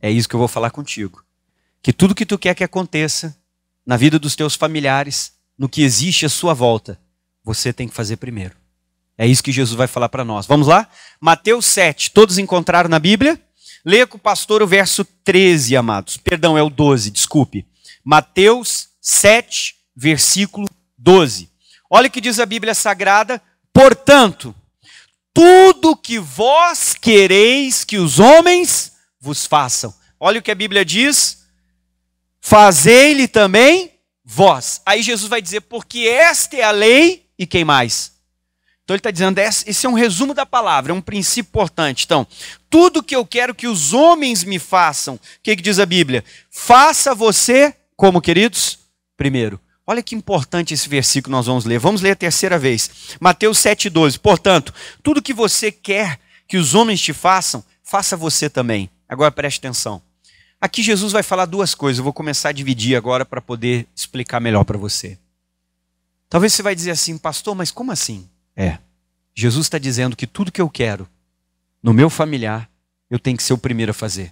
É isso que eu vou falar contigo. Que tudo que tu quer que aconteça na vida dos teus familiares, no que existe à sua volta, você tem que fazer primeiro. É isso que Jesus vai falar para nós. Vamos lá? Mateus 7. Todos encontraram na Bíblia? Leia com o pastor o verso 13, amados. Perdão, é o 12, desculpe. Mateus 7, versículo 12. Olha o que diz a Bíblia Sagrada. Portanto, tudo que vós quereis que os homens vos façam. Olha o que a Bíblia diz. Fazei-lhe também vós. Aí Jesus vai dizer, porque esta é a lei e quem mais? Então ele está dizendo, esse é um resumo da palavra, é um princípio importante. Então, tudo que eu quero que os homens me façam, o que diz a Bíblia? Faça você, como queridos? Primeiro. Olha que importante esse versículo que nós vamos ler. Vamos ler a terceira vez. Mateus 7,12. Portanto, tudo que você quer que os homens te façam, faça você também. Agora preste atenção. Aqui Jesus vai falar duas coisas. Eu vou começar a dividir agora para poder explicar melhor para você. Talvez você vai dizer assim, pastor, mas como assim? Jesus está dizendo que tudo que eu quero no meu familiar, eu tenho que ser o primeiro a fazer.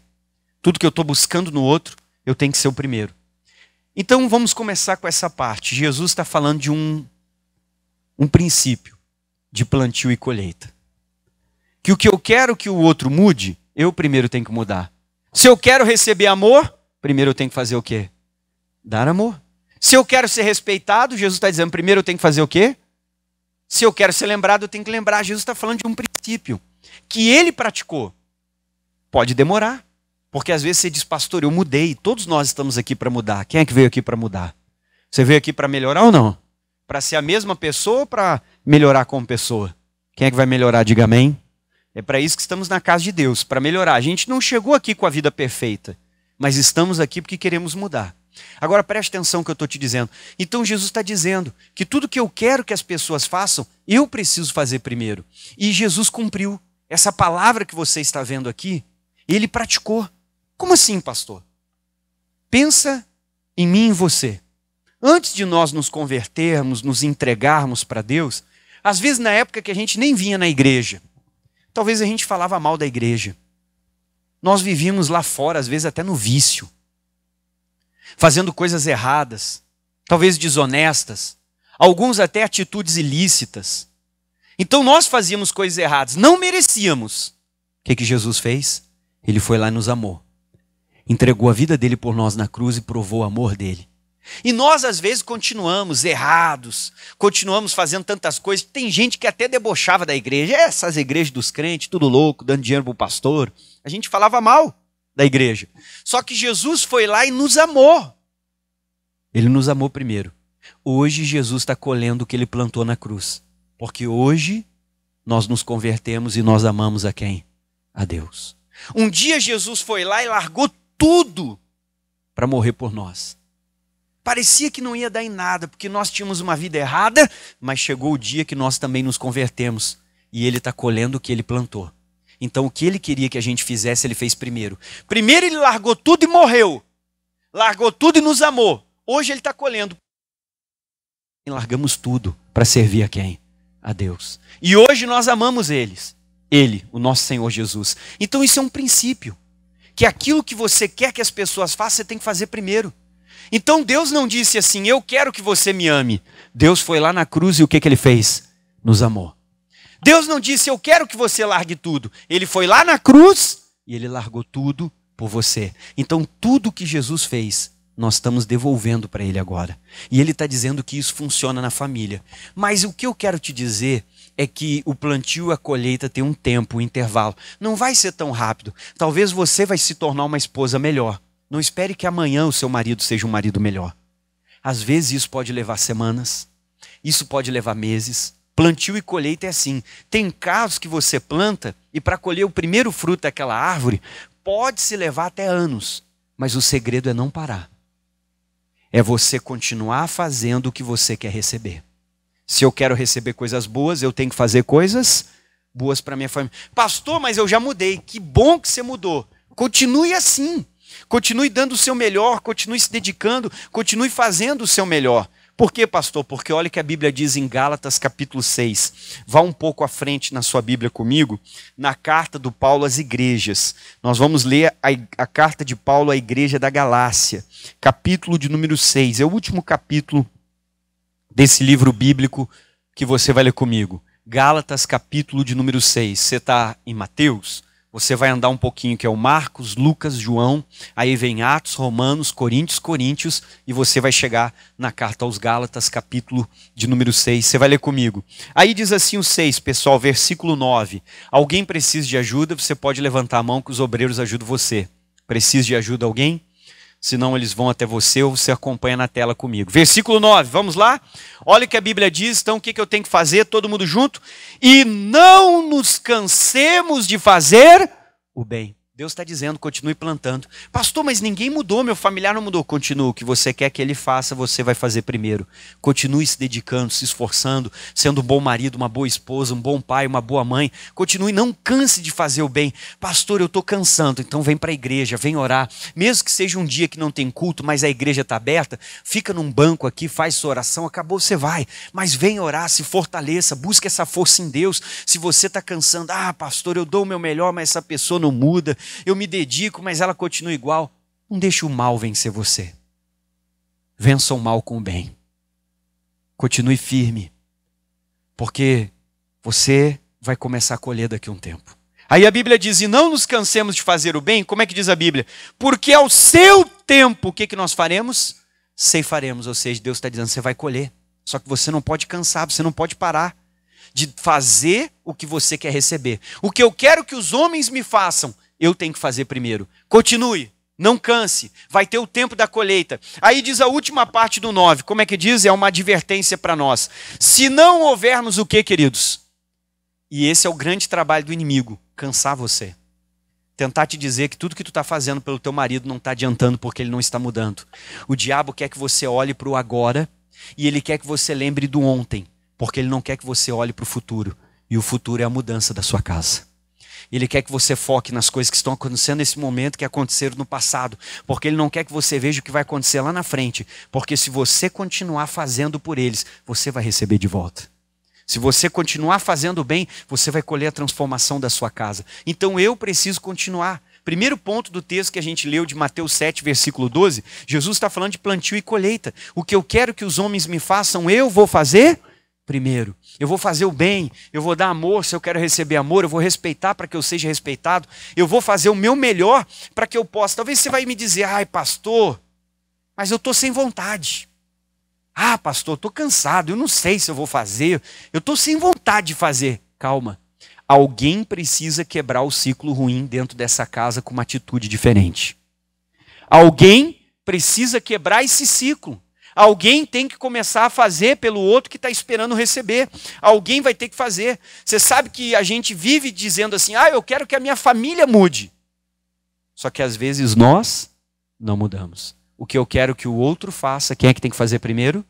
Tudo que eu estou buscando no outro, eu tenho que ser o primeiro. Então vamos começar com essa parte. Jesus está falando de um princípio de plantio e colheita. Que o que eu quero que o outro mude, eu primeiro tenho que mudar. Se eu quero receber amor, primeiro eu tenho que fazer o quê? Dar amor. Se eu quero ser respeitado, Jesus está dizendo, primeiro eu tenho que fazer o quê? Se eu quero ser lembrado, eu tenho que lembrar. Jesus está falando de um princípio que ele praticou. Pode demorar. Porque às vezes você diz, pastor, eu mudei. Todos nós estamos aqui para mudar. Quem é que veio aqui para mudar? Você veio aqui para melhorar ou não? Para ser a mesma pessoa ou para melhorar como pessoa? Quem é que vai melhorar? Diga amém. É para isso que estamos na casa de Deus, para melhorar. A gente não chegou aqui com a vida perfeita, mas estamos aqui porque queremos mudar. Agora preste atenção no que eu estou te dizendo. Então Jesus está dizendo que tudo que eu quero que as pessoas façam, eu preciso fazer primeiro. E Jesus cumpriu. Essa palavra que você está vendo aqui, ele praticou. Como assim, pastor? Pensa em mim e em você. Antes de nós nos convertermos, nos entregarmos para Deus, às vezes na época que a gente nem vinha na igreja, talvez a gente falava mal da igreja. Nós vivíamos lá fora, às vezes até no vício. Fazendo coisas erradas, talvez desonestas, alguns até atitudes ilícitas. Então nós fazíamos coisas erradas, não merecíamos. O que Jesus fez? Ele foi lá e nos amou. Entregou a vida dele por nós na cruz e provou o amor dele. E nós às vezes continuamos errados, continuamos fazendo tantas coisas. Tem gente que até debochava da igreja, essas igrejas dos crentes, tudo louco, dando dinheiro para o pastor. A gente falava mal da igreja. Só que Jesus foi lá e nos amou. Ele nos amou primeiro. Hoje Jesus está colhendo o que ele plantou na cruz. Porque hoje nós nos convertemos e nós amamos a quem? A Deus. Um dia Jesus foi lá e largou tudo para morrer por nós. Parecia que não ia dar em nada, porque nós tínhamos uma vida errada, mas chegou o dia que nós também nos convertemos. E ele está colhendo o que ele plantou. Então o que ele queria que a gente fizesse, ele fez primeiro. Primeiro ele largou tudo e morreu. Largou tudo e nos amou. Hoje ele está colhendo. E largamos tudo para servir a quem? A Deus. E hoje nós amamos eles. Ele, o nosso Senhor Jesus. Então isso é um princípio. Que aquilo que você quer que as pessoas façam, você tem que fazer primeiro. Então Deus não disse assim, eu quero que você me ame. Deus foi lá na cruz e o que ele fez? Nos amou. Deus não disse, eu quero que você largue tudo. Ele foi lá na cruz e ele largou tudo por você. Então tudo que Jesus fez, nós estamos devolvendo para ele agora. E ele está dizendo que isso funciona na família. Mas o que eu quero te dizer é que o plantio e a colheita tem um tempo, um intervalo. Não vai ser tão rápido. Talvez você vai se tornar uma esposa melhor. Não espere que amanhã o seu marido seja um marido melhor. Às vezes isso pode levar semanas. Isso pode levar meses. Plantio e colheita é assim. Tem casos que você planta e para colher o primeiro fruto daquela árvore pode se levar até anos. Mas o segredo é não parar. É você continuar fazendo o que você quer receber. Se eu quero receber coisas boas, eu tenho que fazer coisas boas para minha família. Pastor, mas eu já mudei. Que bom que você mudou. Continue assim. Continue dando o seu melhor, continue se dedicando, continue fazendo o seu melhor. Por quê, pastor? Porque olha o que a Bíblia diz em Gálatas capítulo 6. Vá um pouco à frente na sua Bíblia comigo, na carta do Paulo às igrejas. Nós vamos ler a carta de Paulo à igreja da Galácia, capítulo de número 6. É o último capítulo desse livro bíblico que você vai ler comigo. Gálatas capítulo de número 6. Você está em Mateus? Você vai andar um pouquinho, que é o Marcos, Lucas, João, aí vem Atos, Romanos, Coríntios, e você vai chegar na carta aos Gálatas, capítulo de número 6. Você vai ler comigo. Aí diz assim o 6, pessoal, versículo 9. Alguém precisa de ajuda? Você pode levantar a mão que os obreiros ajudam você. Precisa de ajuda alguém? Senão eles vão até você ou você acompanha na tela comigo. Versículo 9, vamos lá? Olha o que a Bíblia diz, então o que eu tenho que fazer? Todo mundo junto? E não nos cansemos de fazer o bem. Deus está dizendo, continue plantando. Pastor, mas ninguém mudou, meu familiar não mudou. Continua, o que você quer que ele faça, você vai fazer primeiro. Continue se dedicando, se esforçando, sendo um bom marido, uma boa esposa, um bom pai, uma boa mãe. Continue, não canse de fazer o bem. Pastor, eu estou cansando, então vem para a igreja, vem orar. Mesmo que seja um dia que não tem culto, mas a igreja está aberta, fica num banco aqui, faz sua oração, acabou, você vai. Mas vem orar, se fortaleça, busque essa força em Deus. Se você está cansando, pastor, eu dou o meu melhor, mas essa pessoa não muda. Eu me dedico, mas ela continua igual. Não deixe o mal vencer você. Vença o mal com o bem. Continue firme, porque você vai começar a colher daqui a um tempo. Aí a Bíblia diz, e não nos cansemos de fazer o bem. Como é que diz a Bíblia? Porque ao seu tempo, o que nós faremos? Ceifaremos, ou seja, Deus está dizendo, você vai colher. Só que você não pode cansar, você não pode parar de fazer o que você quer receber. O que eu quero que os homens me façam, eu tenho que fazer primeiro. Continue, não canse, vai ter o tempo da colheita. Aí diz a última parte do 9, como é que diz? É uma advertência para nós. Se não houvermos o que, queridos? E esse é o grande trabalho do inimigo, cansar você. Tentar te dizer que tudo que tu está fazendo pelo teu marido não está adiantando porque ele não está mudando. O diabo quer que você olhe para o agora e ele quer que você lembre do ontem, porque ele não quer que você olhe para o futuro. E o futuro é a mudança da sua casa. Ele quer que você foque nas coisas que estão acontecendo nesse momento, que aconteceram no passado. Porque ele não quer que você veja o que vai acontecer lá na frente. Porque se você continuar fazendo por eles, você vai receber de volta. Se você continuar fazendo bem, você vai colher a transformação da sua casa. Então eu preciso continuar. Primeiro ponto do texto que a gente leu de Mateus 7, versículo 12, Jesus está falando de plantio e colheita. O que eu quero que os homens me façam, eu vou fazer primeiro. Eu vou fazer o bem, eu vou dar amor se eu quero receber amor, eu vou respeitar para que eu seja respeitado, eu vou fazer o meu melhor para que eu possa. Talvez você vai me dizer, pastor, mas eu estou sem vontade. Pastor, eu estou cansado, eu não sei se eu vou fazer, eu estou sem vontade de fazer. Calma, alguém precisa quebrar o ciclo ruim dentro dessa casa com uma atitude diferente. Alguém precisa quebrar esse ciclo. Alguém tem que começar a fazer pelo outro que está esperando receber. Alguém vai ter que fazer. Você sabe que a gente vive dizendo assim, eu quero que a minha família mude. Só que às vezes nós não mudamos. O que eu quero que o outro faça, quem é que tem que fazer primeiro?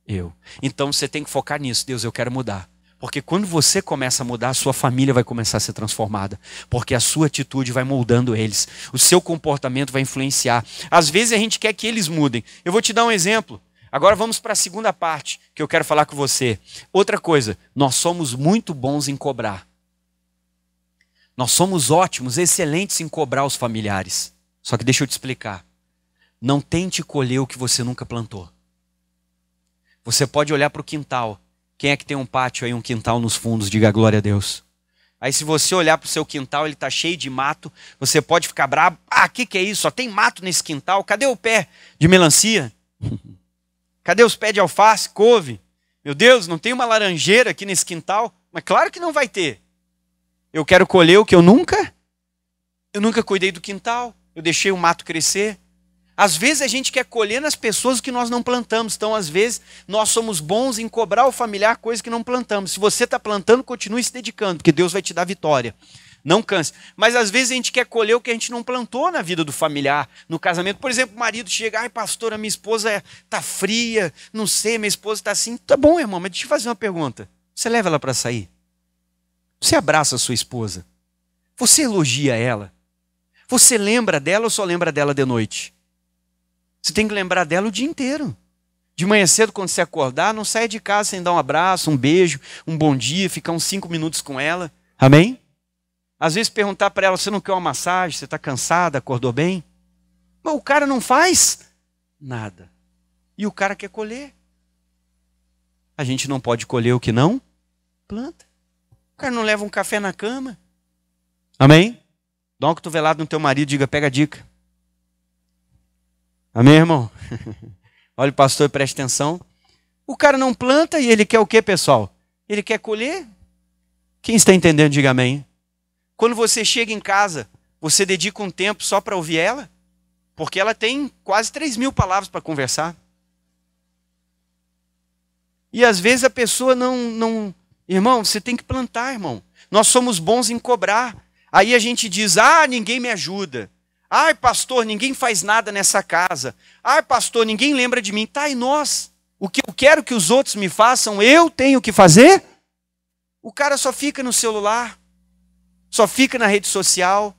Eu. Então você tem que focar nisso. Deus, eu quero mudar. Porque quando você começa a mudar, a sua família vai começar a ser transformada. Porque a sua atitude vai moldando eles. O seu comportamento vai influenciar. Às vezes a gente quer que eles mudem. Eu vou te dar um exemplo. Agora vamos para a segunda parte que eu quero falar com você. Outra coisa, nós somos muito bons em cobrar. Nós somos ótimos, excelentes em cobrar os familiares. Só que deixa eu te explicar. Não tente colher o que você nunca plantou. Você pode olhar para o quintal. Quem é que tem um pátio aí, um quintal nos fundos? Diga glória a Deus. Aí se você olhar para o seu quintal, ele está cheio de mato. Você pode ficar bravo. Que é isso? Só tem mato nesse quintal. Cadê o pé de melancia? Cadê os pés de alface, couve? Meu Deus, não tem uma laranjeira aqui nesse quintal? Mas claro que não vai ter. Eu quero colher o que eu nunca cuidei do quintal. Eu deixei o mato crescer. Às vezes a gente quer colher nas pessoas o que nós não plantamos. Então, às vezes, nós somos bons em cobrar o familiar coisas que não plantamos. Se você está plantando, continue se dedicando, porque Deus vai te dar vitória. Não canse. Mas às vezes a gente quer colher o que a gente não plantou na vida do familiar, no casamento. Por exemplo, o marido chega, pastora, minha esposa está fria, não sei, minha esposa está assim. Tá bom, irmão, mas deixa eu fazer uma pergunta. Você leva ela para sair? Você abraça a sua esposa? Você elogia ela? Você lembra dela ou só lembra dela de noite? Você tem que lembrar dela o dia inteiro. De manhã cedo, quando você acordar, não saia de casa sem dar um abraço, um beijo, um bom dia, ficar uns 5 minutos com ela. Amém? Às vezes perguntar para ela, você não quer uma massagem, você está cansada, acordou bem? Mas o cara não faz nada. E o cara quer colher. A gente não pode colher o que não planta. O cara não leva um café na cama. Amém? Dá uma cotovelada no teu marido e diga, pega a dica. Amém, irmão? Olha o pastor, preste atenção. O cara não planta e ele quer o quê, pessoal? Ele quer colher? Quem está entendendo, diga amém. Quando você chega em casa, você dedica um tempo só para ouvir ela? Porque ela tem quase 3.000 palavras para conversar. E às vezes a pessoa não... Irmão, você tem que plantar, irmão. Nós somos bons em cobrar. Aí a gente diz, ninguém me ajuda. Ai, pastor, ninguém faz nada nessa casa. Ai, pastor, ninguém lembra de mim. Tá, e nós? O que eu quero que os outros me façam, eu tenho que fazer? O cara só fica no celular, só fica na rede social,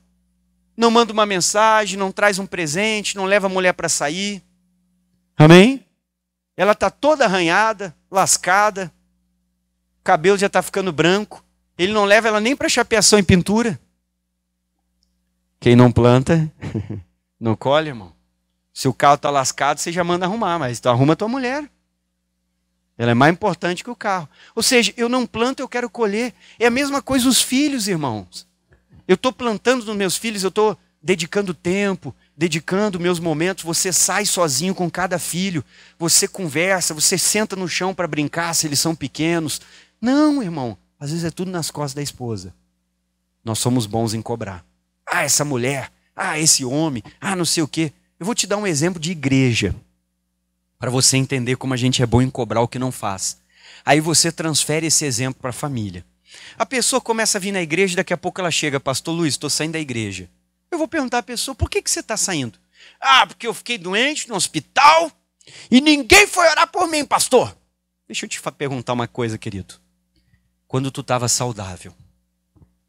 não manda uma mensagem, não traz um presente, não leva a mulher para sair. Amém? Ela está toda arranhada, lascada, o cabelo já está ficando branco. Ele não leva ela nem para chapeação e pintura. Quem não planta, não colhe, irmão. Se o carro está lascado, você já manda arrumar, mas então arruma a tua mulher. Ela é mais importante que o carro. Ou seja, eu não planto, eu quero colher. É a mesma coisa os filhos, irmãos. Eu estou plantando nos meus filhos, eu estou dedicando tempo, dedicando meus momentos. Você sai sozinho com cada filho, você conversa, você senta no chão para brincar se eles são pequenos. Não, irmão, às vezes é tudo nas costas da esposa. Nós somos bons em cobrar. Essa mulher, esse homem, não sei o quê. Eu vou te dar um exemplo de igreja, para você entender como a gente é bom em cobrar o que não faz. Aí você transfere esse exemplo para a família. A pessoa começa a vir na igreja e daqui a pouco ela chega, pastor Luiz, estou saindo da igreja. Eu vou perguntar à pessoa, por que você está saindo? Porque eu fiquei doente no hospital e ninguém foi orar por mim, pastor. Deixa eu te perguntar uma coisa, querido. Quando tu estava saudável,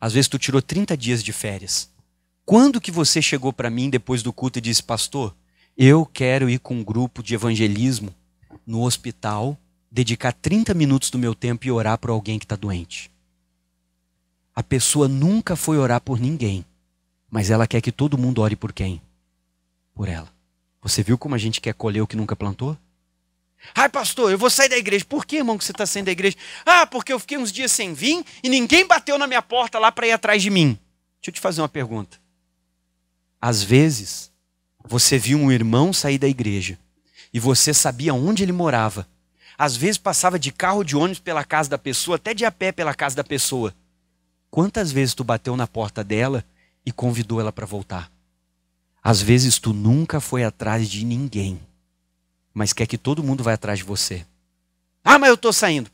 às vezes tu tirou 30 dias de férias. Quando que você chegou para mim depois do culto e disse, pastor, eu quero ir com um grupo de evangelismo no hospital, dedicar 30 minutos do meu tempo e orar por alguém que está doente? A pessoa nunca foi orar por ninguém, mas ela quer que todo mundo ore por quem? Por ela. Você viu como a gente quer colher o que nunca plantou? Pastor, eu vou sair da igreja. Por que, irmão, que você está saindo da igreja? Porque eu fiquei uns dias sem vir e ninguém bateu na minha porta lá para ir atrás de mim. Deixa eu te fazer uma pergunta. Às vezes, você viu um irmão sair da igreja e você sabia onde ele morava. Às vezes passava de carro ou de ônibus pela casa da pessoa, até de a pé pela casa da pessoa. Quantas vezes tu bateu na porta dela e convidou ela para voltar? Às vezes tu nunca foi atrás de ninguém, mas quer que todo mundo vá atrás de você. Mas eu estou saindo.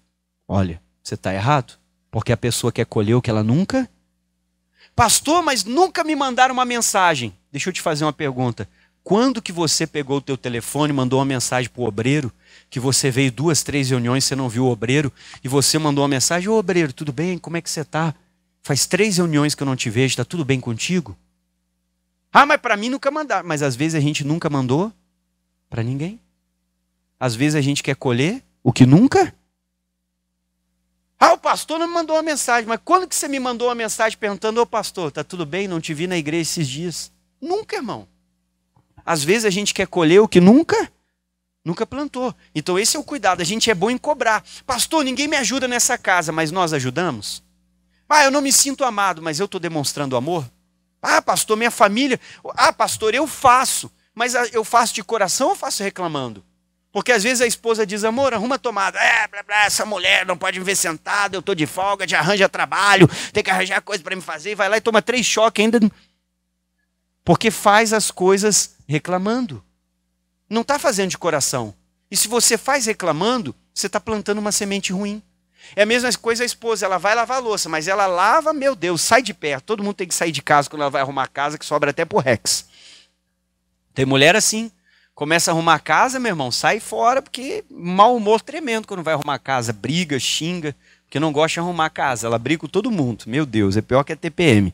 Olha, você está errado, porque a pessoa quer colher o que ela nunca... Pastor, mas nunca me mandaram uma mensagem. Deixa eu te fazer uma pergunta. Quando que você pegou o teu telefone, mandou uma mensagem para o obreiro, que você veio 2, 3 reuniões, você não viu o obreiro, e você mandou uma mensagem, ô obreiro, tudo bem? Como é que você está? Faz 3 reuniões que eu não te vejo, está tudo bem contigo? Mas para mim nunca mandaram. Mas às vezes a gente nunca mandou para ninguém. Às vezes a gente quer colher o que nunca... o pastor não me mandou uma mensagem, mas quando que você me mandou uma mensagem perguntando, ô pastor, tá tudo bem? Não te vi na igreja esses dias. Nunca, irmão. Às vezes a gente quer colher o que nunca plantou. Então esse é o cuidado, a gente é bom em cobrar. Pastor, ninguém me ajuda nessa casa, mas nós ajudamos? Eu não me sinto amado, mas eu estou demonstrando amor? Pastor, minha família... pastor, eu faço, mas eu faço de coração ou faço reclamando? Porque às vezes a esposa diz, amor, arruma a tomada. Essa mulher não pode me ver sentada, eu estou de folga, te arranja trabalho, tem que arranjar coisa para me fazer, e vai lá e toma 3 choques ainda. Porque faz as coisas reclamando. Não está fazendo de coração. E se você faz reclamando, você está plantando uma semente ruim. É a mesma coisa a esposa, ela vai lavar a louça, mas ela lava, meu Deus, sai de perto. Todo mundo tem que sair de casa quando ela vai arrumar a casa, que sobra até pro Rex. Tem mulher assim. Começa a arrumar a casa, meu irmão, sai fora, porque mau humor tremendo quando vai arrumar a casa. Briga, xinga, porque não gosta de arrumar a casa. Ela briga com todo mundo. Meu Deus, é pior que a TPM.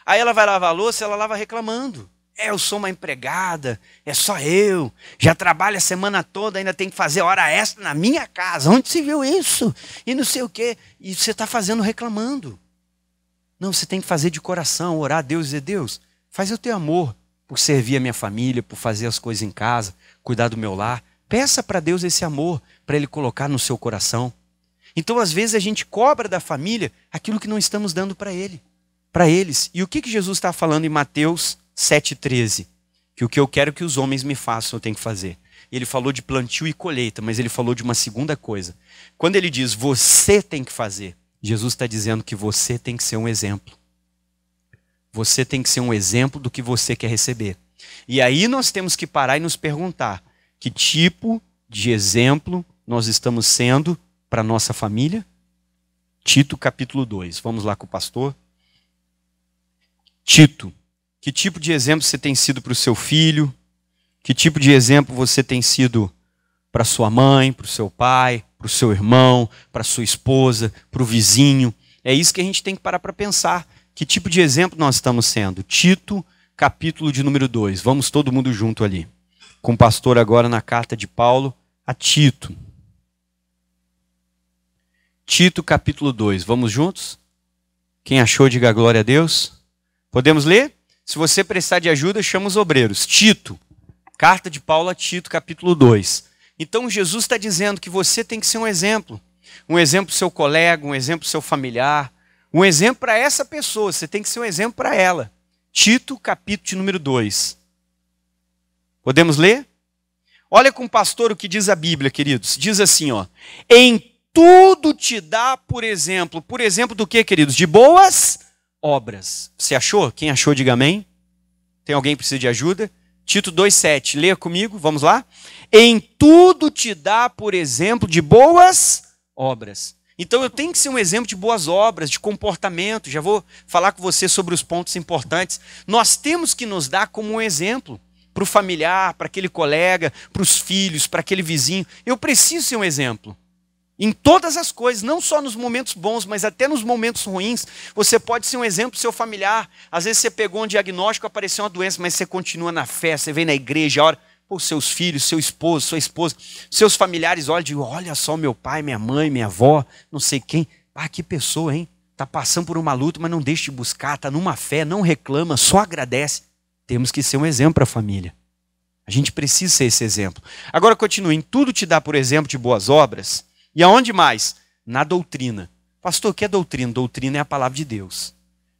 Aí ela vai lavar a louça, ela lava reclamando. Eu sou uma empregada, é só eu, já trabalho a semana toda, ainda tem que fazer hora extra na minha casa. Onde se viu isso? E não sei o quê. E você está fazendo reclamando. Não, você tem que fazer de coração, orar a Deus e dizer, Deus, faz eu ter amor por servir a minha família, por fazer as coisas em casa, cuidar do meu lar. Peça para Deus esse amor, para Ele colocar no seu coração. Então, às vezes, a gente cobra da família aquilo que não estamos dando para eles. E o que Jesus está falando em Mateus 7,13? Que o que eu quero que os homens me façam, eu tenho que fazer. Ele falou de plantio e colheita, mas ele falou de uma segunda coisa. Quando ele diz, você tem que fazer, Jesus está dizendo que você tem que ser um exemplo. Você tem que ser um exemplo do que você quer receber. E aí nós temos que parar e nos perguntar, que tipo de exemplo nós estamos sendo para a nossa família? Tito capítulo 2. Vamos lá com o pastor. Tito, que tipo de exemplo você tem sido para o seu filho? Que tipo de exemplo você tem sido para sua mãe, para o seu pai, para o seu irmão, para a sua esposa, para o vizinho? É isso que a gente tem que parar para pensar. Que tipo de exemplo nós estamos sendo? Tito, capítulo de número 2. Vamos todo mundo junto ali. Com o pastor agora na carta de Paulo a Tito. Tito, capítulo 2. Vamos juntos? Quem achou, diga glória a Deus. Podemos ler? Se você precisar de ajuda, chama os obreiros. Tito, carta de Paulo a Tito, capítulo 2. Então Jesus está dizendo que você tem que ser um exemplo. Um exemplo para o seu colega, um exemplo para o seu familiar. Um exemplo para essa pessoa, você tem que ser um exemplo para ela. Tito, capítulo de número 2. Podemos ler? Olha com o pastor o que diz a Bíblia, queridos. Diz assim, ó. Em tudo te dá por exemplo. Por exemplo do que, queridos? De boas obras. Você achou? Quem achou, diga amém. Tem alguém que precisa de ajuda? Tito 2,7. Leia comigo, vamos lá. Em tudo te dá por exemplo de boas obras. Então eu tenho que ser um exemplo de boas obras, de comportamento. Já vou falar com você sobre os pontos importantes. Nós temos que nos dar como um exemplo para o familiar, para aquele colega, para os filhos, para aquele vizinho. Eu preciso ser um exemplo. Em todas as coisas, não só nos momentos bons, mas até nos momentos ruins. Você pode ser um exemplo para o seu familiar. Às vezes você pegou um diagnóstico, apareceu uma doença, mas você continua na fé, você vem na igreja, ora. Pô, seus filhos, seu esposo, sua esposa, seus familiares olham e dizem, olha só meu pai, minha mãe, minha avó, não sei quem. Ah, que pessoa, hein? Está passando por uma luta, mas não deixa de buscar, está numa fé, não reclama, só agradece. Temos que ser um exemplo para a família. A gente precisa ser esse exemplo. Agora continue, em tudo te dá por exemplo de boas obras. E aonde mais? Na doutrina. Pastor, o que é doutrina? Doutrina é a palavra de Deus.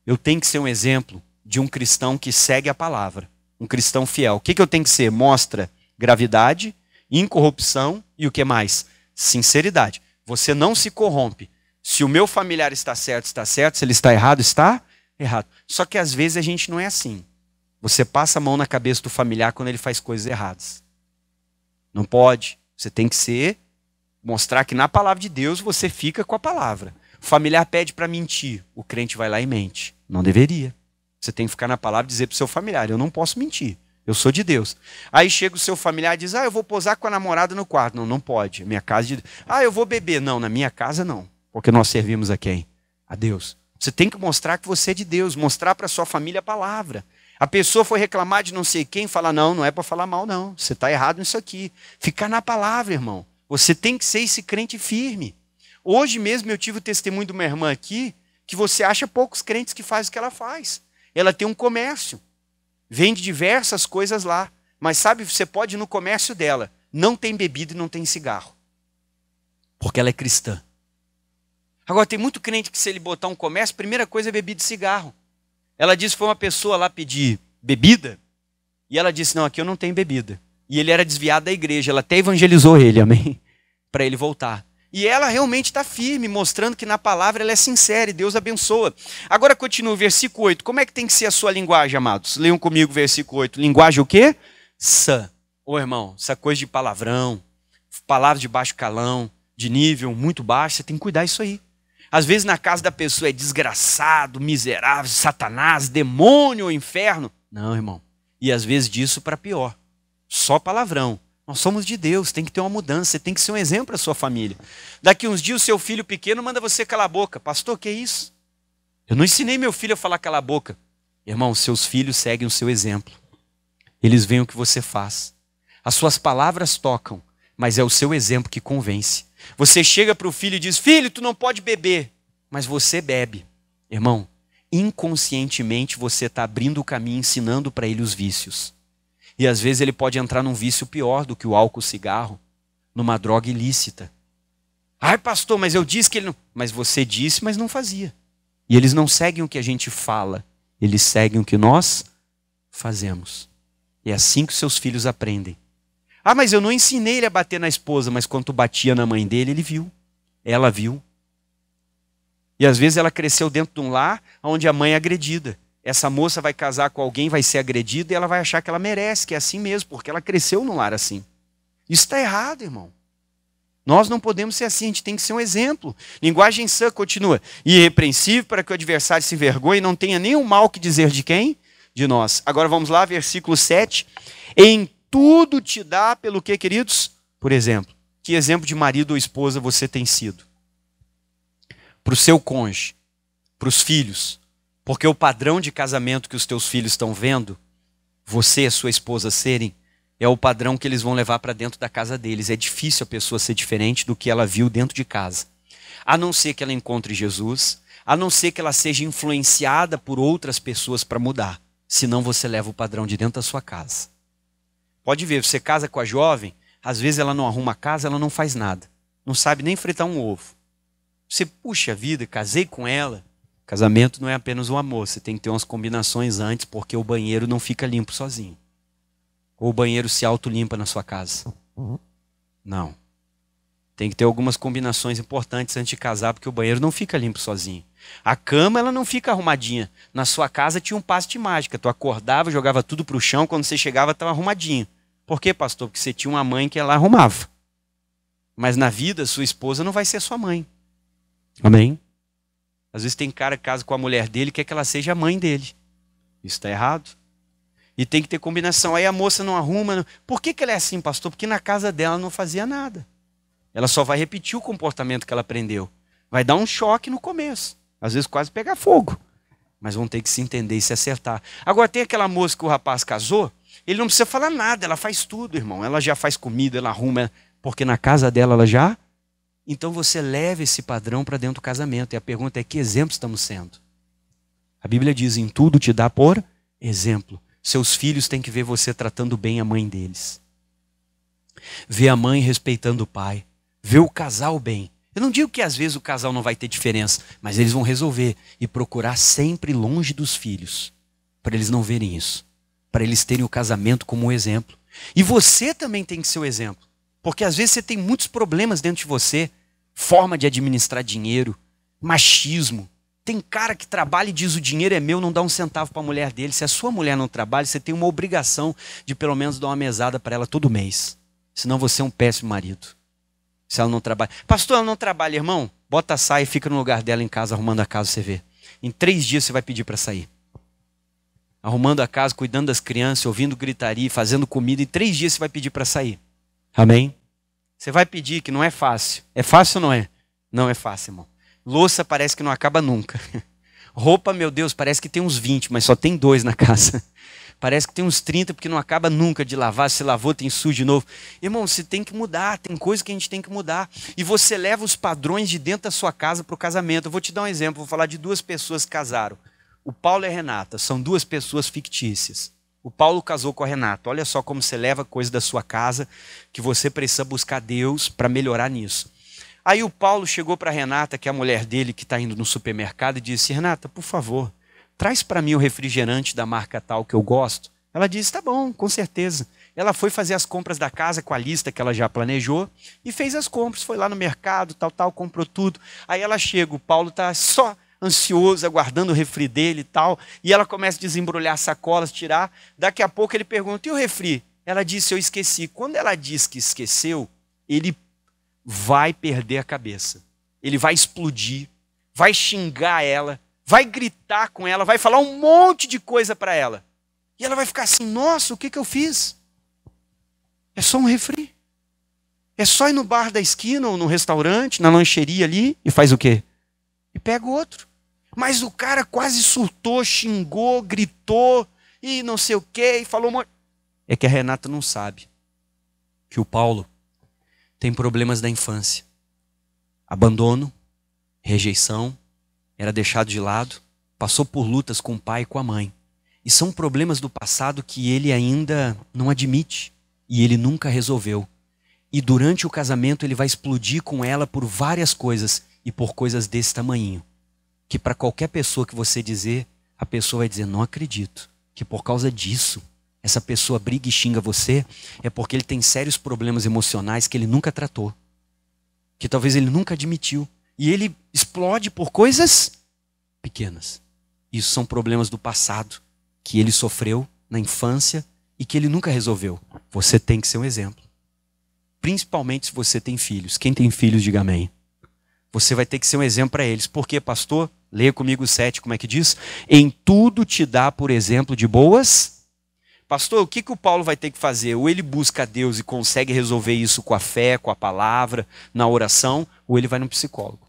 Eu tenho que ser um exemplo de um cristão que segue a palavra. Um cristão fiel. O que eu tenho que ser? Mostra gravidade, incorrupção e o que mais? Sinceridade. Você não se corrompe. Se o meu familiar está certo, está certo. Se ele está errado, está errado. Só que às vezes a gente não é assim. Você passa a mão na cabeça do familiar quando ele faz coisas erradas. Não pode. Você tem que mostrar que na palavra de Deus você fica com a palavra. O familiar pede para mentir. O crente vai lá e mente. Não deveria. Você tem que ficar na palavra e dizer para o seu familiar, eu não posso mentir, eu sou de Deus. Aí chega o seu familiar e diz, eu vou posar com a namorada no quarto. Não, não pode, minha casa é de Deus. Eu vou beber. Não, na minha casa não, porque nós servimos a quem? A Deus. Você tem que mostrar que você é de Deus, mostrar para a sua família a palavra. A pessoa foi reclamar de não sei quem, fala, não é para falar mal não, você está errado nisso aqui. Ficar na palavra, irmão. Você tem que ser esse crente firme. Hoje mesmo eu tive o testemunho de uma irmã aqui, que você acha poucos crentes que fazem o que ela faz. Ela tem um comércio, vende diversas coisas lá, mas sabe, você pode ir no comércio dela, não tem bebida e não tem cigarro, porque ela é cristã. Agora tem muito crente que se ele botar um comércio, a primeira coisa é bebida e cigarro. Ela disse que foi uma pessoa lá pedir bebida, e ela disse, não, aqui eu não tenho bebida. E ele era desviado da igreja, ela até evangelizou ele, amém? Para ele voltar. E ela realmente está firme, mostrando que na palavra ela é sincera e Deus abençoa. Agora continua o versículo 8. Como é que tem que ser a sua linguagem, amados? Leiam comigo o versículo 8. Linguagem o quê? Sã. Ô irmão, essa coisa de palavrão, palavra de baixo calão, de nível muito baixo, você tem que cuidar disso aí. Às vezes na casa da pessoa é desgraçado, miserável, satanás, demônio ou inferno. Não, irmão. E às vezes disso para pior. Só palavrão. Nós somos de Deus, tem que ter uma mudança, você tem que ser um exemplo para a sua família. Daqui uns dias o seu filho pequeno manda você calar a boca. Pastor, que é isso? Eu não ensinei meu filho a falar calar a boca. Irmão, seus filhos seguem o seu exemplo. Eles veem o que você faz. As suas palavras tocam, mas é o seu exemplo que convence. Você chega para o filho e diz: filho, tu não pode beber, mas você bebe. Irmão, inconscientemente você está abrindo o caminho, ensinando para ele os vícios. E às vezes ele pode entrar num vício pior do que o álcool, o cigarro, numa droga ilícita. Ai, pastor, mas eu disse que ele não... Mas você disse, mas não fazia. E eles não seguem o que a gente fala, eles seguem o que nós fazemos. É assim que seus filhos aprendem. Ah, mas eu não ensinei ele a bater na esposa, mas quando tu batia na mãe dele, ele viu. Ela viu. E às vezes ela cresceu dentro de um lar onde a mãe é agredida. Essa moça vai casar com alguém, vai ser agredida e ela vai achar que ela merece, que é assim mesmo, porque ela cresceu num lar assim. Isso está errado, irmão. Nós não podemos ser assim, a gente tem que ser um exemplo. Linguagem sã continua. Irrepreensível para que o adversário se envergonhe e não tenha nenhum mal que dizer de quem? De nós. Agora vamos lá, versículo 7. Em tudo te dá pelo que, queridos? Por exemplo. Que exemplo de marido ou esposa você tem sido? Para o seu cônjuge, para os filhos. Porque o padrão de casamento que os teus filhos estão vendo, você e a sua esposa serem, é o padrão que eles vão levar para dentro da casa deles. É difícil a pessoa ser diferente do que ela viu dentro de casa. A não ser que ela encontre Jesus, a não ser que ela seja influenciada por outras pessoas para mudar. Senão você leva o padrão de dentro da sua casa. Pode ver, você casa com a jovem, às vezes ela não arruma a casa, ela não faz nada. Não sabe nem fritar um ovo. Você, puxa vida, casei com ela. Casamento não é apenas um amor, você tem que ter umas combinações antes, porque o banheiro não fica limpo sozinho. Ou o banheiro se auto-limpa na sua casa. Não. Tem que ter algumas combinações importantes antes de casar, porque o banheiro não fica limpo sozinho. A cama, ela não fica arrumadinha. Na sua casa tinha um passe de mágica. Tu acordava, jogava tudo para o chão, quando você chegava estava arrumadinho. Por quê, pastor? Porque você tinha uma mãe que ela arrumava. Mas na vida, sua esposa não vai ser sua mãe. Amém? Às vezes tem cara que casa com a mulher dele e quer que ela seja a mãe dele. Isso está errado. E tem que ter combinação. Aí a moça não arruma. Por que ela é assim, pastor? Porque na casa dela não fazia nada. Ela só vai repetir o comportamento que ela aprendeu. Vai dar um choque no começo. Às vezes quase pegar fogo. Mas vão ter que se entender e se acertar. Agora tem aquela moça que o rapaz casou. Ele não precisa falar nada. Ela faz tudo, irmão. Ela já faz comida, ela arruma. Porque na casa dela ela já... Então você leva esse padrão para dentro do casamento. E a pergunta é: que exemplo estamos sendo? A Bíblia diz: em tudo te dá por exemplo. Seus filhos têm que ver você tratando bem a mãe deles. Ver a mãe respeitando o pai. Ver o casal bem. Eu não digo que às vezes o casal não vai ter diferença, mas eles vão resolver e procurar sempre longe dos filhos. Para eles não verem isso. Para eles terem o casamento como um exemplo. E você também tem que ser o exemplo. Porque às vezes você tem muitos problemas dentro de você. Forma de administrar dinheiro. Machismo. Tem cara que trabalha e diz: o dinheiro é meu, não dá um centavo para a mulher dele. Se a sua mulher não trabalha, você tem uma obrigação de pelo menos dar uma mesada para ela todo mês. Senão você é um péssimo marido. Se ela não trabalha. Pastor, ela não trabalha, irmão. Bota a saia e fica no lugar dela em casa, arrumando a casa, você vê. Em 3 dias você vai pedir para sair. Arrumando a casa, cuidando das crianças, ouvindo gritaria, fazendo comida. Em 3 dias você vai pedir para sair. Amém? Você vai pedir, que não é fácil. É fácil ou não é? Não é fácil, irmão. Louça parece que não acaba nunca. Roupa, meu Deus, parece que tem uns 20, mas só tem 2 na casa. Parece que tem uns 30, porque não acaba nunca de lavar. Se lavou, tem sujo de novo. Irmão, você tem que mudar. Tem coisa que a gente tem que mudar. E você leva os padrões de dentro da sua casa para o casamento. Eu vou te dar um exemplo. Vou falar de 2 pessoas que casaram. O Paulo e a Renata. São 2 pessoas fictícias. O Paulo casou com a Renata. Olha só como você leva coisa da sua casa, que você precisa buscar Deus para melhorar nisso. Aí o Paulo chegou para a Renata, que é a mulher dele, que está indo no supermercado, e disse: Renata, por favor, traz para mim o refrigerante da marca tal que eu gosto. Ela disse: tá bom, com certeza. Ela foi fazer as compras da casa com a lista que ela já planejou e fez as compras, foi lá no mercado, tal, comprou tudo. Aí ela chega, o Paulo está só ansioso, aguardando o refri dele e tal, e ela começa a desembrulhar sacolas, tirar. Daqui a pouco ele pergunta: e o refri? Ela disse: eu esqueci. Quando ela diz que esqueceu, ele vai perder a cabeça. Ele vai explodir, vai xingar ela, vai gritar com ela, vai falar um monte de coisa para ela. E ela vai ficar assim: nossa, o que eu fiz? É só um refri. É só ir no bar da esquina ou no restaurante, na lancheria ali, e faz o quê? E pega o outro. Mas o cara quase surtou, xingou, gritou, e não sei o quê, e falou... é que a Renata não sabe que o Paulo tem problemas da infância. Abandono, rejeição, era deixado de lado, passou por lutas com o pai e com a mãe. E são problemas do passado que ele ainda não admite e ele nunca resolveu. E durante o casamento ele vai explodir com ela por várias coisas e por coisas desse tamanhinho. Que para qualquer pessoa que você dizer, a pessoa vai dizer, não acredito, que por causa disso, essa pessoa briga e xinga você, é porque ele tem sérios problemas emocionais que ele nunca tratou. Que talvez ele nunca admitiu. E ele explode por coisas pequenas. Isso são problemas do passado, que ele sofreu na infância e que ele nunca resolveu. Você tem que ser um exemplo. Principalmente se você tem filhos. Quem tem filhos, diga amém. Você vai ter que ser um exemplo para eles. Por quê, pastor? Leia comigo o 7, como é que diz? Em tudo te dá por exemplo de boas. Pastor, o que o Paulo vai ter que fazer? Ou ele busca a Deus e consegue resolver isso com a fé, com a palavra, na oração, ou ele vai no psicólogo.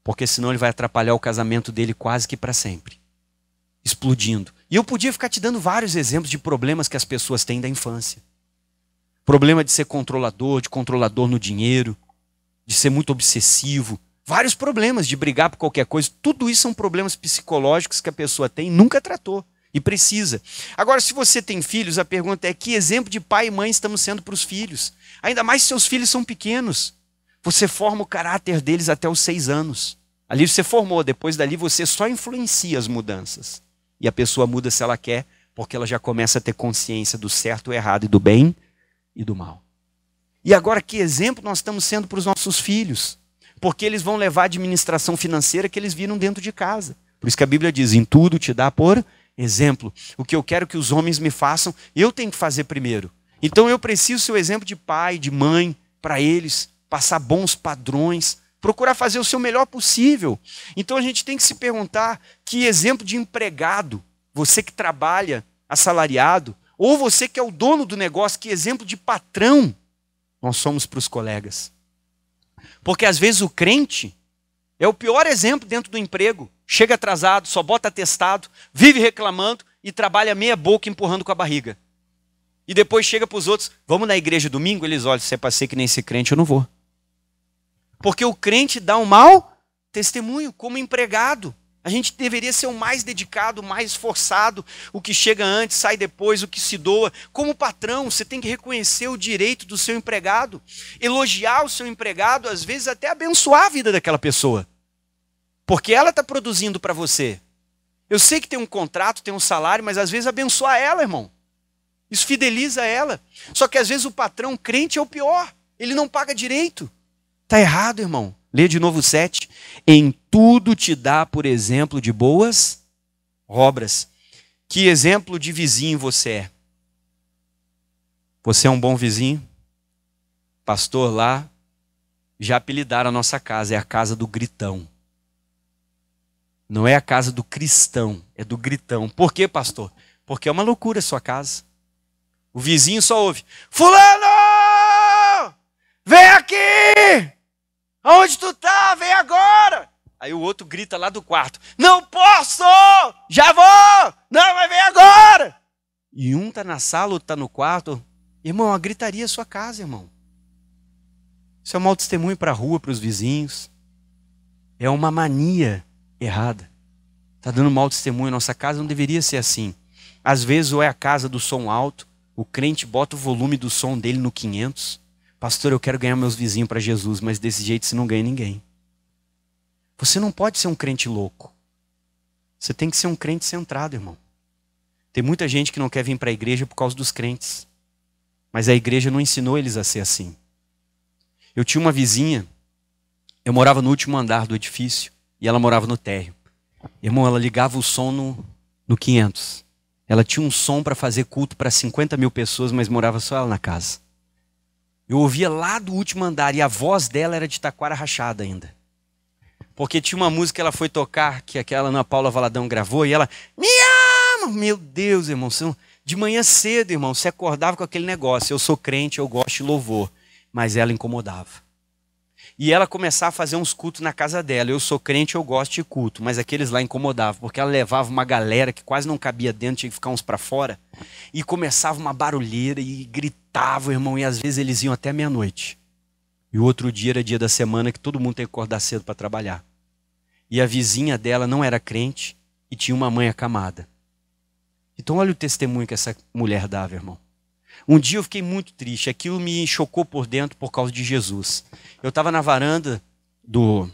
Porque senão ele vai atrapalhar o casamento dele quase que para sempre. Explodindo. E eu podia ficar te dando vários exemplos de problemas que as pessoas têm da infância. Problema de ser controlador no dinheiro, de ser muito obsessivo. Vários problemas de brigar por qualquer coisa. Tudo isso são problemas psicológicos que a pessoa tem e nunca tratou. E precisa. Agora, se você tem filhos, a pergunta é que exemplo de pai e mãe estamos sendo para os filhos? Ainda mais se seus filhos são pequenos. Você forma o caráter deles até os 6 anos. Ali você formou, depois dali você só influencia as mudanças. E a pessoa muda se ela quer, porque ela já começa a ter consciência do certo e errado, e do bem e do mal. E agora, que exemplo nós estamos sendo para os nossos filhos? Porque eles vão levar a administração financeira que eles viram dentro de casa. Por isso que a Bíblia diz, em tudo te dá por exemplo. O que eu quero que os homens me façam, eu tenho que fazer primeiro. Então eu preciso ser o exemplo de pai, de mãe, para eles, passar bons padrões, procurar fazer o seu melhor possível. Então a gente tem que se perguntar que exemplo de empregado, você que trabalha assalariado, ou você que é o dono do negócio, que exemplo de patrão nós somos para os colegas. Porque às vezes o crente é o pior exemplo dentro do emprego. Chega atrasado, só bota atestado, vive reclamando e trabalha meia boca empurrando com a barriga. E depois chega para os outros, vamos na igreja domingo? Eles olham, se é para ser que nem esse crente, eu não vou. Porque o crente dá um mau testemunho como empregado. A gente deveria ser o mais dedicado, o mais esforçado. O que chega antes, sai depois, o que se doa. Como patrão, você tem que reconhecer o direito do seu empregado. Elogiar o seu empregado, às vezes até abençoar a vida daquela pessoa. Porque ela está produzindo para você. Eu sei que tem um contrato, tem um salário, mas às vezes abençoa ela, irmão. Isso fideliza ela. Só que às vezes o patrão crente é o pior. Ele não paga direito. Está errado, irmão. Lê de novo o 7. Em tudo te dá por exemplo de boas obras. Que exemplo de vizinho você é? Você é um bom vizinho? Pastor, lá já apelidaram a nossa casa. É a casa do gritão. Não é a casa do cristão, é do gritão. Por quê, pastor? Porque é uma loucura a sua casa. O vizinho só ouve, fulano! Vem aqui! Aonde tu tá? Vem agora! Aí o outro grita lá do quarto, não posso! Já vou! Não, mas vem agora! E um tá na sala, outro tá no quarto. Irmão, a gritaria é a sua casa, irmão. Isso é um mau testemunho para a rua, para os vizinhos. É uma mania errada. Está dando mau testemunho. Nossa casa não deveria ser assim. Às vezes, ou é a casa do som alto, o crente bota o volume do som dele no 500. Pastor, eu quero ganhar meus vizinhos para Jesus, mas desse jeito você não ganha ninguém. Você não pode ser um crente louco. Você tem que ser um crente centrado, irmão. Tem muita gente que não quer vir para a igreja por causa dos crentes. Mas a igreja não ensinou eles a ser assim. Eu tinha uma vizinha, eu morava no último andar do edifício, e ela morava no térreo. Irmão, ela ligava o som no 500. Ela tinha um som para fazer culto para 50 mil pessoas, mas morava só ela na casa. Eu ouvia lá do último andar e a voz dela era de taquara rachada ainda. Porque tinha uma música que ela foi tocar, que aquela Ana Paula Valadão gravou, e ela, me ama! Meu Deus, irmão, de manhã cedo, irmão, você acordava com aquele negócio. Eu sou crente, eu gosto de louvor. Mas ela incomodava. E ela começava a fazer uns cultos na casa dela. Eu sou crente, eu gosto de culto, mas aqueles lá incomodavam, porque ela levava uma galera que quase não cabia dentro, tinha que ficar uns para fora, e começava uma barulheira e gritava, irmão, e às vezes eles iam até meia-noite. E o outro dia era dia da semana que todo mundo tem que acordar cedo para trabalhar. E a vizinha dela não era crente e tinha uma mãe acamada. Então olha o testemunho que essa mulher dava, irmão. Um dia eu fiquei muito triste, aquilo me chocou por dentro por causa de Jesus. Eu estava na varanda do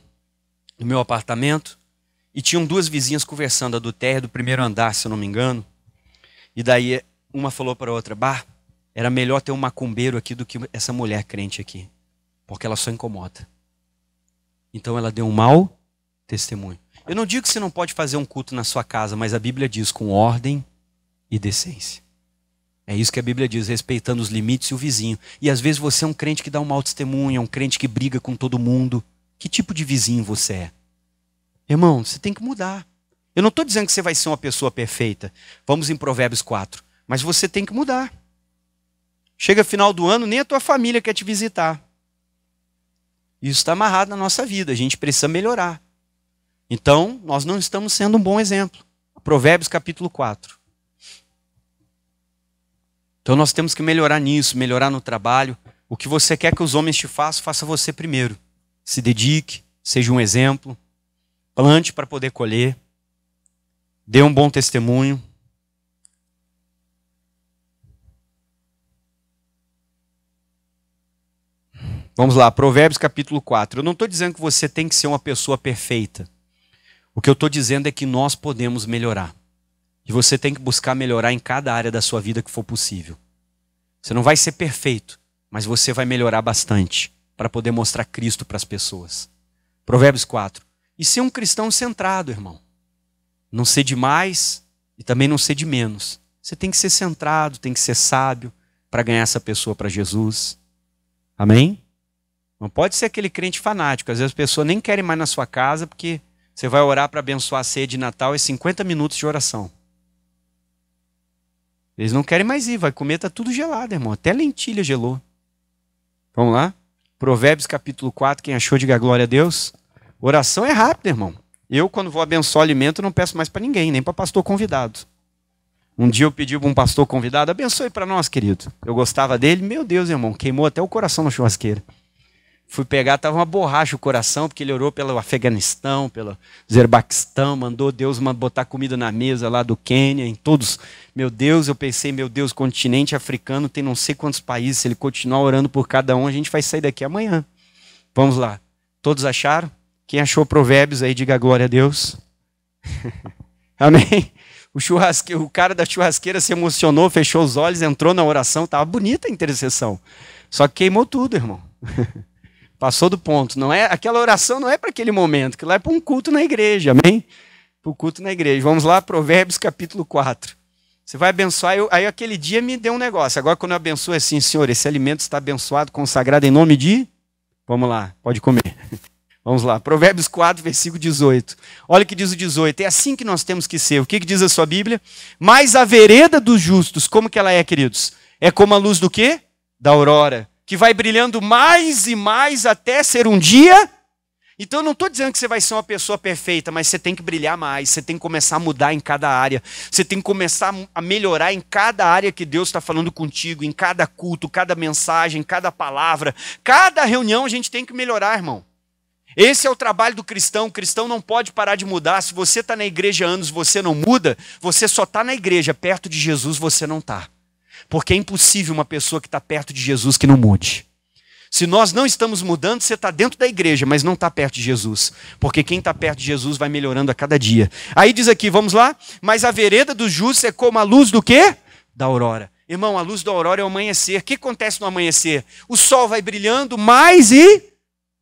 meu apartamento e tinham duas vizinhas conversando, a do térreo do primeiro andar, se eu não me engano. E daí uma falou para a outra, bah, era melhor ter um macumbeiro aqui do que essa mulher crente aqui, porque ela só incomoda. Então ela deu um mau testemunho. Eu não digo que você não pode fazer um culto na sua casa, mas a Bíblia diz com ordem e decência. É isso que a Bíblia diz, respeitando os limites e o vizinho. E às vezes você é um crente que dá um mau testemunho, é um crente que briga com todo mundo. Que tipo de vizinho você é? Irmão, você tem que mudar. Eu não estou dizendo que você vai ser uma pessoa perfeita. Vamos em Provérbios 4. Mas você tem que mudar. Chega final do ano, nem a tua família quer te visitar. Isso está amarrado na nossa vida, a gente precisa melhorar. Então, nós não estamos sendo um bom exemplo. Provérbios capítulo 4. Então nós temos que melhorar nisso, melhorar no trabalho. O que você quer que os homens te façam, faça você primeiro. Se dedique, seja um exemplo. Plante para poder colher. Dê um bom testemunho. Vamos lá, Provérbios capítulo 4. Eu não estou dizendo que você tem que ser uma pessoa perfeita. O que eu estou dizendo é que nós podemos melhorar. E você tem que buscar melhorar em cada área da sua vida que for possível. Você não vai ser perfeito, mas você vai melhorar bastante para poder mostrar Cristo para as pessoas. Provérbios 4. E ser um cristão centrado, irmão. Não ser de mais e também não ser de menos. Você tem que ser centrado, tem que ser sábio para ganhar essa pessoa para Jesus. Amém? Não pode ser aquele crente fanático. Às vezes as pessoas nem querem mais na sua casa porque você vai orar para abençoar a ceia de Natal e 50 minutos de oração. Eles não querem mais ir, vai comer, tá tudo gelado, irmão. Até lentilha gelou. Vamos lá? Provérbios capítulo 4, quem achou, diga glória a Deus. Oração é rápida, irmão. Eu, quando vou abençoar alimento, não peço mais para ninguém, nem para pastor convidado. Um dia eu pedi para um pastor convidado, abençoe para nós, querido. Eu gostava dele, meu Deus, irmão, queimou até o coração na churrasqueira. Fui pegar, estava uma borracha o coração, porque ele orou pelo Afeganistão, pelo Azerbaquistão, mandou Deus botar comida na mesa lá do Quênia, em todos. Meu Deus, eu pensei, meu Deus, continente africano tem não sei quantos países, se ele continuar orando por cada um, a gente vai sair daqui amanhã. Vamos lá. Todos acharam? Quem achou Provérbios aí, diga glória a Deus. Amém? O cara da churrasqueira se emocionou, fechou os olhos, entrou na oração, estava bonita a intercessão. Só que queimou tudo, irmão. Passou do ponto. Não é, aquela oração não é para aquele momento, que lá é para um culto na igreja, amém? Para o culto na igreja. Vamos lá, Provérbios capítulo 4. Você vai abençoar, aí aquele dia me deu um negócio. Agora quando eu abençoo é assim, Senhor, esse alimento está abençoado, consagrado em nome de... Vamos lá, pode comer. Vamos lá, Provérbios 4, versículo 18. Olha o que diz o 18. É assim que nós temos que ser. O que diz a sua Bíblia? Mas a vereda dos justos, como que ela é, queridos? É como a luz do quê? Da aurora, que vai brilhando mais e mais até ser um dia. Então eu não estou dizendo que você vai ser uma pessoa perfeita, mas você tem que brilhar mais, você tem que começar a mudar em cada área, você tem que começar a melhorar em cada área que Deus está falando contigo, em cada culto, cada mensagem, cada palavra, cada reunião a gente tem que melhorar, irmão. Esse é o trabalho do cristão. O cristão não pode parar de mudar. Se você está na igreja há anos, você não muda, você só está na igreja, perto de Jesus você não está. Porque é impossível uma pessoa que está perto de Jesus que não mude. Se nós não estamos mudando, você está dentro da igreja, mas não está perto de Jesus. Porque quem está perto de Jesus vai melhorando a cada dia. Aí diz aqui, vamos lá? Mas a vereda dos justos é como a luz do quê? Da aurora. Irmão, a luz da aurora é o amanhecer. O que acontece no amanhecer? O sol vai brilhando mais e...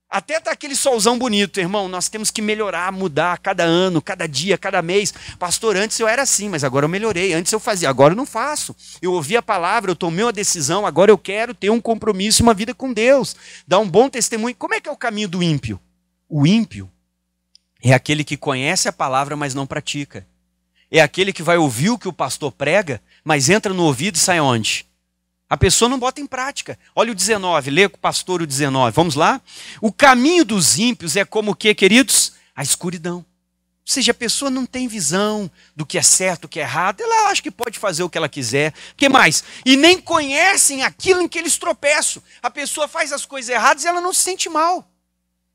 até tá aquele solzão bonito, irmão. Nós temos que melhorar, mudar cada ano, cada dia, cada mês. Pastor, antes eu era assim, mas agora eu melhorei. Antes eu fazia, agora eu não faço. Eu ouvi a palavra, eu tomei uma decisão, agora eu quero ter um compromisso, uma vida com Deus. Dar um bom testemunho. Como é que é o caminho do ímpio? O ímpio é aquele que conhece a palavra, mas não pratica. É aquele que vai ouvir o que o pastor prega, mas entra no ouvido e sai onde? A pessoa não bota em prática. Olha o 19, lê com o pastor o 19. Vamos lá? O caminho dos ímpios é como o quê, queridos? A escuridão. Ou seja, a pessoa não tem visão do que é certo, do que é errado. Ela acha que pode fazer o que ela quiser. O que mais? E nem conhecem aquilo em que eles tropeçam. A pessoa faz as coisas erradas e ela não se sente mal.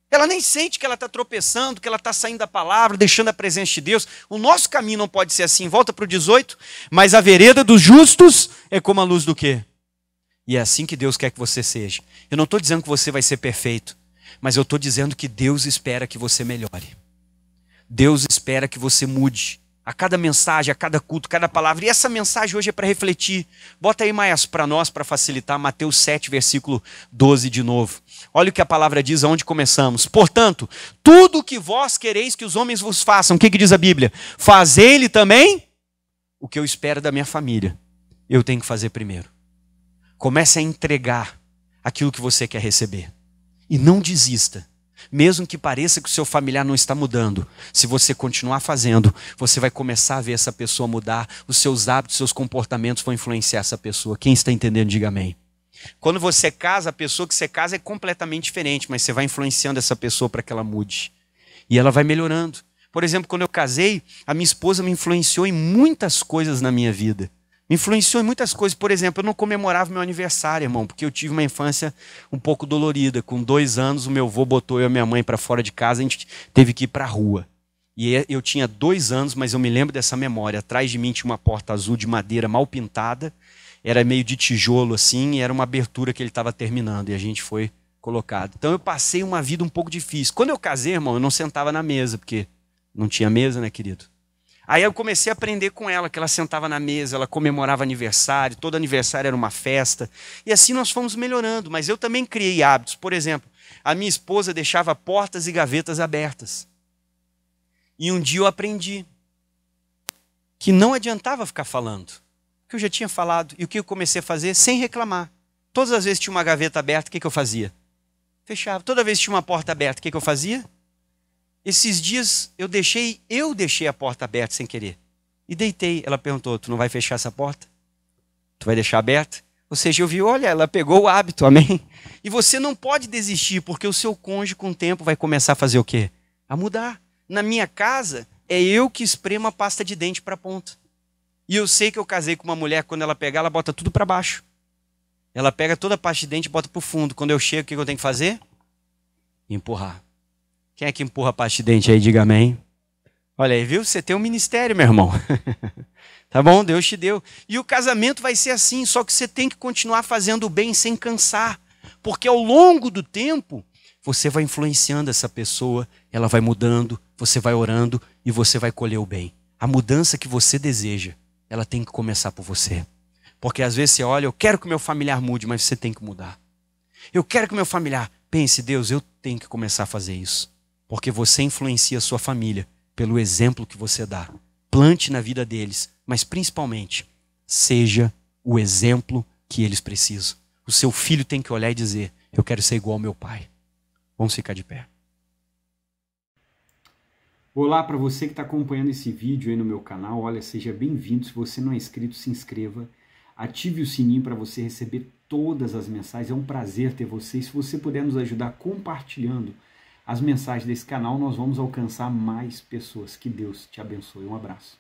Ela nem sente que ela está tropeçando, que ela está saindo da palavra, deixando a presença de Deus. O nosso caminho não pode ser assim. Volta para o 18. Mas a vereda dos justos é como a luz do quê? E é assim que Deus quer que você seja. Eu não estou dizendo que você vai ser perfeito, mas eu estou dizendo que Deus espera que você melhore. Deus espera que você mude. A cada mensagem, a cada culto, a cada palavra. E essa mensagem hoje é para refletir. Bota aí mais para nós, para facilitar. Mateus 7, versículo 12 de novo. Olha o que a palavra diz, aonde começamos. Portanto, tudo o que vós quereis que os homens vos façam. O que diz a Bíblia? Fazei-lhe também o que eu espero da minha família. Eu tenho que fazer primeiro. Comece a entregar aquilo que você quer receber. E não desista. Mesmo que pareça que o seu familiar não está mudando, se você continuar fazendo, você vai começar a ver essa pessoa mudar, os seus hábitos, seus comportamentos vão influenciar essa pessoa. Quem está entendendo, diga amém. Quando você casa, a pessoa que você casa é completamente diferente, mas você vai influenciando essa pessoa para que ela mude. E ela vai melhorando. Por exemplo, quando eu casei, a minha esposa me influenciou em muitas coisas na minha vida. Me influenciou em muitas coisas. Por exemplo, eu não comemorava meu aniversário, irmão, porque eu tive uma infância um pouco dolorida. Com 2 anos, o meu avô botou eu e a minha mãe para fora de casa, a gente teve que ir para a rua. E eu tinha 2 anos, mas eu me lembro dessa memória. Atrás de mim tinha uma porta azul de madeira mal pintada, era meio de tijolo assim, e era uma abertura que ele estava terminando, e a gente foi colocado. Então eu passei uma vida um pouco difícil. Quando eu casei, irmão, eu não sentava na mesa, porque não tinha mesa, né, querido? Aí eu comecei a aprender com ela, que ela sentava na mesa, ela comemorava aniversário, todo aniversário era uma festa. E assim nós fomos melhorando, mas eu também criei hábitos. Por exemplo, a minha esposa deixava portas e gavetas abertas. E um dia eu aprendi que não adiantava ficar falando, que eu já tinha falado. E o que eu comecei a fazer? Sem reclamar. Todas as vezes que tinha uma gaveta aberta, o que eu fazia? Fechava. Toda vez que tinha uma porta aberta, o que eu fazia? Esses dias eu deixei a porta aberta sem querer. E deitei. Ela perguntou, tu não vai fechar essa porta? Tu vai deixar aberta? Ou seja, eu vi, olha, ela pegou o hábito, amém? E você não pode desistir, porque o seu cônjuge com o tempo vai começar a fazer o quê? A mudar. Na minha casa, é eu que espremo a pasta de dente para a ponta. E eu sei que eu casei com uma mulher, quando ela pegar, ela bota tudo para baixo. Ela pega toda a pasta de dente e bota para o fundo. Quando eu chego, o que eu tenho que fazer? Empurrar. Quem é que empurra a pasta de dente aí? Diga amém. Olha aí, viu? Você tem um ministério, meu irmão. Tá bom? Deus te deu. E o casamento vai ser assim, só que você tem que continuar fazendo o bem sem cansar. Porque ao longo do tempo, você vai influenciando essa pessoa, ela vai mudando, você vai orando e você vai colher o bem. A mudança que você deseja, ela tem que começar por você. Porque às vezes você olha, eu quero que o meu familiar mude, mas você tem que mudar. Eu quero que o meu familiar pense, Deus, eu tenho que começar a fazer isso. Porque você influencia a sua família pelo exemplo que você dá. Plante na vida deles, mas principalmente, seja o exemplo que eles precisam. O seu filho tem que olhar e dizer, eu quero ser igual ao meu pai. Vamos ficar de pé. Olá para você que está acompanhando esse vídeo aí no meu canal. Olha, seja bem-vindo. Se você não é inscrito, se inscreva. Ative o sininho para você receber todas as mensagens. É um prazer ter você. E se você puder nos ajudar compartilhando as mensagens desse canal, nós vamos alcançar mais pessoas. Que Deus te abençoe. Um abraço.